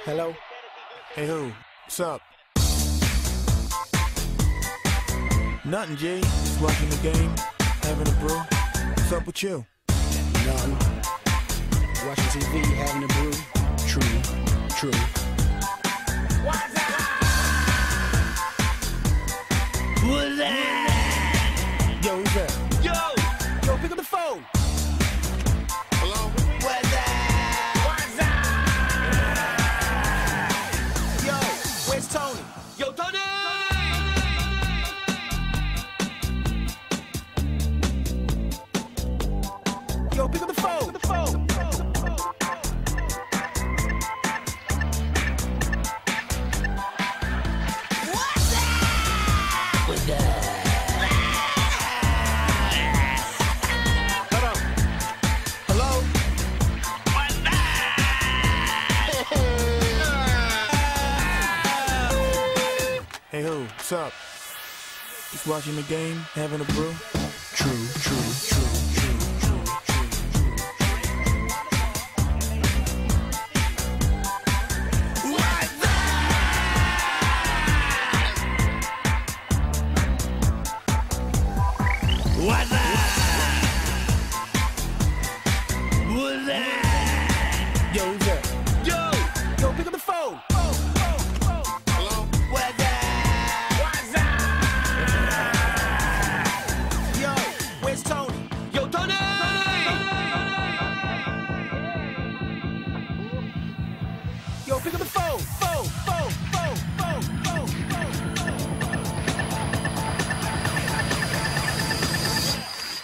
Hello? Hey, who? What's up? Nothing, G. Just watching the game, having a brew. What's up with you? Nothing. Watching TV, having a brew. True. What's that? Yo, who's that? Yo, pick up the phone. Hello? What's that? Yo, where's Tony? Yo, Tony! Yo, pick up the phone. Hey, who? What's up? Just watching the game, having a brew. True. Yo, who's that? Yo, pick up the phone. Hello? What's that? Yo, where's Tony? Yo, Tony! Yo, pick up the phone.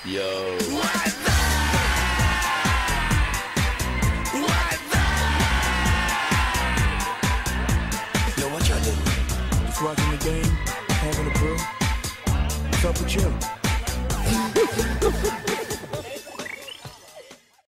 Yo.